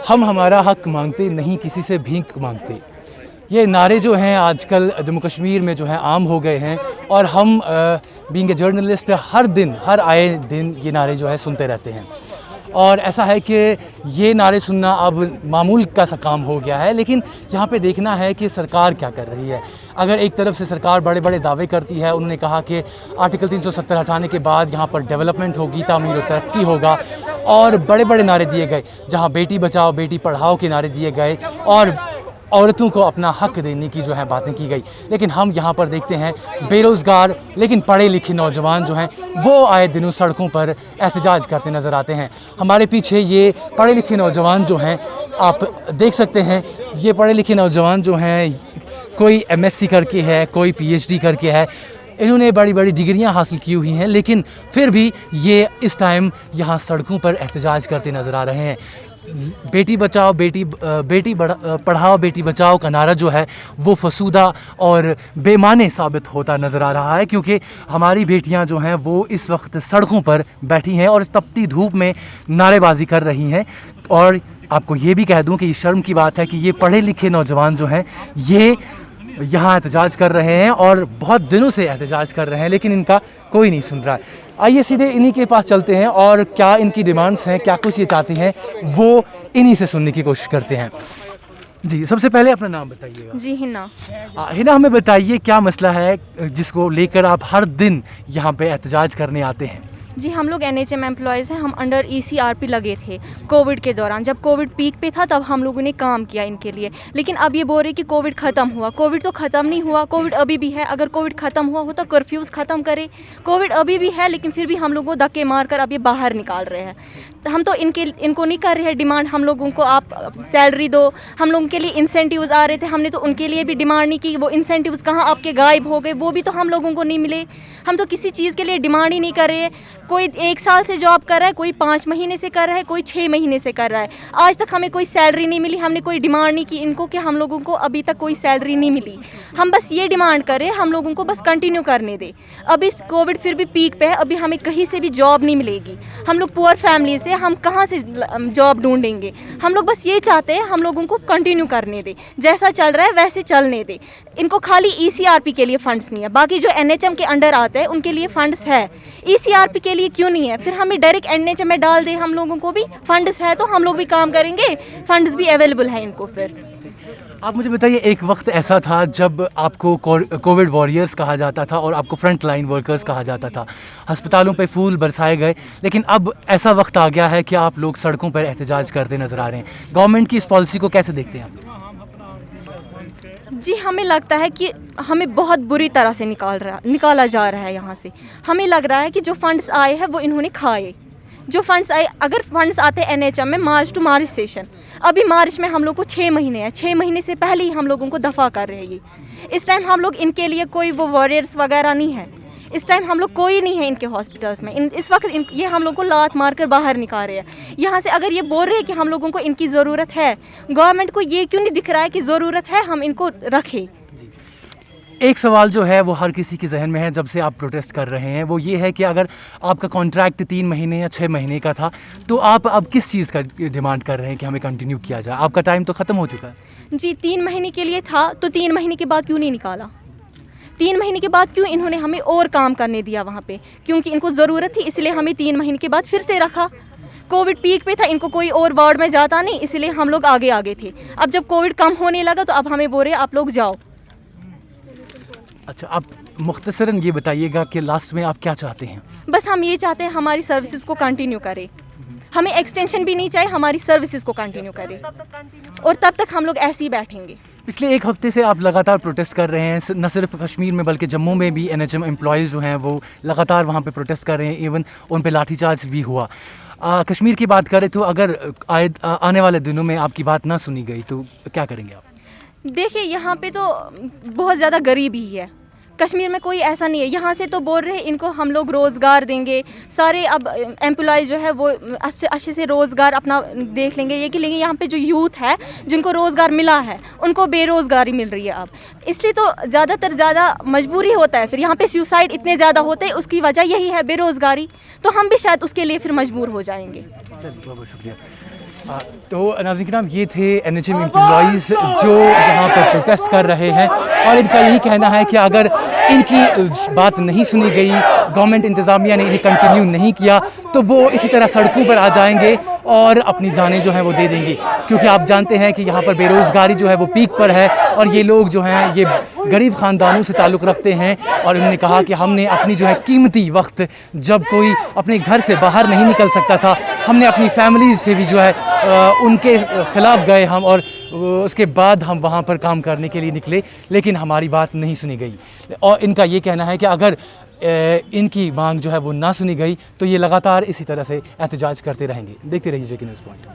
हम हमारा हक मांगते नहीं, किसी से भीख मांगते। ये नारे जो हैं आजकल जम्मू कश्मीर में जो है आम हो गए हैं, और हम बीइंग ए जर्नलिस्ट हर दिन, हर आए दिन ये नारे जो है सुनते रहते हैं। और ऐसा है कि ये नारे सुनना अब मामूल का सा काम हो गया है। लेकिन यहाँ पे देखना है कि सरकार क्या कर रही है। अगर एक तरफ से सरकार बड़े बड़े दावे करती है, उन्होंने कहा कि आर्टिकल 370 हटाने के बाद यहाँ पर डेवलपमेंट होगी, तामीर और तरक्की होगा, और बड़े बड़े नारे दिए गए, जहाँ बेटी बचाओ बेटी पढ़ाओ के नारे दिए गए और औरतों को अपना हक देने की जो है बातें की गई। लेकिन हम यहाँ पर देखते हैं बेरोज़गार लेकिन पढ़े लिखे नौजवान जो हैं वो आए दिनों सड़कों पर एहतजाज करते नज़र आते हैं। हमारे पीछे ये पढ़े लिखे नौजवान जो हैं, आप देख सकते हैं, ये पढ़े लिखे नौजवान जो हैं, कोई MSc करके है, कोई PhD करके है, इन्होंने बड़ी बड़ी डिग्रियां हासिल की हुई हैं, लेकिन फिर भी ये इस टाइम यहाँ सड़कों पर एहतजाज करते नज़र आ रहे हैं। बेटी बचाओ पढ़ाओ बेटी बचाओ का नारा जो है वो फसूदा और बेमाने साबित होता नज़र आ रहा है, क्योंकि हमारी बेटियां जो हैं वो इस वक्त सड़कों पर बैठी हैं और इस तपती धूप में नारेबाजी कर रही हैं। और आपको ये भी कह दूं कि ये शर्म की बात है कि ये पढ़े लिखे नौजवान जो हैं ये यहाँ एहतजाज कर रहे हैं और बहुत दिनों से एहतजाज कर रहे हैं, लेकिन इनका कोई नहीं सुन रहा है। आइए सीधे इन्हीं के पास चलते हैं और क्या इनकी डिमांड्स हैं, क्या कुछ ये चाहती हैं, वो इन्हीं से सुनने की कोशिश करते हैं। जी, सबसे पहले अपना नाम बताइएगा। जी हिना। हिना, हमें बताइए क्या मसला है जिसको लेकर आप हर दिन यहाँ पे एहतजाज करने आते हैं? जी, हम लोग NHM एम्प्लॉयज़ हैं। हम अंडर ECRP लगे थे कोविड के दौरान। जब कोविड पीक पे था तब हम लोगों ने काम किया इनके लिए। लेकिन अब ये बोल रहे कि कोविड ख़त्म हुआ। कोविड तो ख़त्म नहीं हुआ, कोविड अभी भी है। अगर कोविड ख़त्म हुआ हो तो कर्फ्यूज़ ख़त्म करे। कोविड अभी भी है, लेकिन फिर भी हम लोगों को धक्के मार कर अब ये बाहर निकाल रहे हैं। हम तो इनको नहीं कर रहे हैं डिमांड, हम लोगों को आप सैलरी दो। हम लोगों के लिए इंसेंटिव्स आ रहे थे, हमने तो उनके लिए भी डिमांड नहीं की। वो इंसेंटिव्स कहाँ आपके गायब हो गए, वो भी तो हम लोगों को नहीं मिले। हम तो किसी चीज़ के लिए डिमांड ही नहीं कर रहे हैं। कोई 1 साल से जॉब कर रहा है, कोई 5 महीने से कर रहा है, कोई 6 महीने से कर रहा है। आज तक हमें कोई सैलरी नहीं मिली। हमने कोई डिमांड नहीं की इनको कि हम लोगों को अभी तक कोई सैलरी नहीं मिली। हम बस ये डिमांड कर रहे हैं हम लोगों को बस कंटिन्यू करने दे। अभी कोविड फिर भी पीक पे है, अभी हमें कहीं से भी जॉब नहीं मिलेगी। हम लोग पुअर फैमिली से, हम कहाँ से जॉब ढूंढेंगे? हम लोग बस ये चाहते हैं हम लोगों को कंटिन्यू करने दे, जैसा चल रहा है वैसे चलने दे। इनको खाली ECRP के लिए फंड्स नहीं है, बाकी जो NHM के अंडर आते हैं उनके लिए फंड्स है। ECRP के लिए क्यों नहीं है? फिर हमें डायरेक्ट NHM में डाल दे। हम लोगों को भी फंड्स है तो हम लोग भी काम करेंगे, फंड्स भी अवेलेबल है इनको। फिर आप मुझे बताइए, एक वक्त ऐसा था जब आपको कोविड वॉरियर्स कहा जाता था और आपको फ्रंट लाइन वर्कर्स कहा जाता था, अस्पतालों पे फूल बरसाए गए, लेकिन अब ऐसा वक्त आ गया है कि आप लोग सड़कों पर एहतजाज करते नज़र आ रहे हैं। गवर्नमेंट की इस पॉलिसी को कैसे देखते हैं आप? जी, हमें लगता है कि हमें बहुत बुरी तरह से निकाला जा रहा है यहाँ से। हमें लग रहा है कि जो फंड्स आए हैं वो इन्होंने खाए। जो फंड्स आए, अगर फंड्स आते NHM में मार्च टू मार्च सेशन, अभी मार्च में हम लोग को 6 महीने हैं, 6 महीने से पहले ही हम लोगों को दफ़ा कर रहे हैं। इस टाइम हम लोग इनके लिए कोई वो वॉरियर्स वगैरह नहीं है। इस टाइम हम लोग कोई नहीं है इनके हॉस्पिटल्स में। इस वक्त ये हम लोग को लात मार कर बाहर निकाल रहे हैं यहाँ से। अगर ये बोल रहे हैं कि हम लोगों को इनकी ज़रूरत है, गवर्नमेंट को ये क्यों नहीं दिख रहा है कि ज़रूरत है, हम इनको रखें? एक सवाल जो है वो हर किसी के जहन में है जब से आप प्रोटेस्ट कर रहे हैं, वो ये है कि अगर आपका कॉन्ट्रैक्ट 3 महीने या 6 महीने का था तो आप अब किस चीज़ का डिमांड कर रहे हैं कि हमें कंटिन्यू किया जाए? आपका टाइम तो ख़त्म हो चुका है। जी, 3 महीने के लिए था तो 3 महीने के बाद क्यों नहीं निकाला? 3 महीने के बाद क्यों इन्होंने हमें और काम करने दिया वहाँ पे? क्योंकि इनको ज़रूरत थी, इसलिए हमें 3 महीने के बाद फिर से रखा। कोविड पीक पे था, इनको कोई और वार्ड में जाता नहीं, इसलिए हम लोग आगे आगे थे। अब जब कोविड कम होने लगा तो अब हमें बोल रहे आप लोग जाओ। अच्छा, आप मुख्तसरन ये बताइएगा कि लास्ट में आप क्या चाहते हैं? बस हम ये चाहते हैं हमारी सर्विसेज को कंटिन्यू करें। हमें एक्सटेंशन भी नहीं चाहिए, हमारी सर्विसेज को कंटिन्यू करें, और तब तक हम लोग ऐसे ही बैठेंगे। पिछले 1 हफ्ते से आप लगातार प्रोटेस्ट कर रहे हैं, न सिर्फ कश्मीर में बल्कि जम्मू में भी NHM एम्प्लॉयज़ जो हैं वो लगातार वहाँ पे प्रोटेस्ट कर रहे हैं, इवन उन पे लाठीचार्ज भी हुआ। कश्मीर की बात करें तो अगर आने वाले दिनों में आपकी बात ना सुनी गई तो क्या करेंगे आप? देखिए, यहाँ पे तो बहुत ज़्यादा गरीबी है। कश्मीर में कोई ऐसा नहीं है। यहाँ से तो बोल रहे हैं इनको हम लोग रोज़गार देंगे, सारे अब एम्प्लॉय जो है वो अच्छे से रोज़गार अपना देख लेंगे, ये कि लेंगे। यहाँ पे जो यूथ है जिनको रोज़गार मिला है उनको बेरोज़गारी मिल रही है अब, इसलिए तो ज़्यादा मजबूरी होता है। फिर यहाँ पे सुसाइड इतने ज़्यादा होते हैं, उसकी वजह यही है बेरोज़गारी, तो हम भी शायद उसके लिए फिर मजबूर हो जाएंगे। बहुत बहुत शुक्रिया। तो नाज़रीन किराम, ये थे NHM एम्प्लॉइज़ जो यहाँ पर प्रोटेस्ट कर रहे हैं और इनका यही कहना है कि अगर इनकी बात नहीं सुनी गई, गवर्नमेंट इंतज़ामिया ने इन्हें कंटिन्यू नहीं किया, तो वो इसी तरह सड़कों पर आ जाएंगे और अपनी जानें जो हैं वो दे देंगी। क्योंकि आप जानते हैं कि यहाँ पर बेरोज़गारी जो है वो पीक पर है और ये लोग जो हैं ये गरीब ख़ानदानों से ताल्लुक़ रखते हैं। और उन्होंने कहा कि हमने अपनी जो है कीमती वक्त, जब कोई अपने घर से बाहर नहीं निकल सकता था, हमने अपनी फैमिली से भी जो है उनके ख़िलाफ़ गए हम, और उसके बाद हम वहाँ पर काम करने के लिए निकले, लेकिन हमारी बात नहीं सुनी गई। और इनका ये कहना है कि अगर इनकी मांग जो है वो ना सुनी गई तो ये लगातार इसी तरह से एहतजाज करते रहेंगे। देखते रहिए JK न्यूज़ पॉइंट।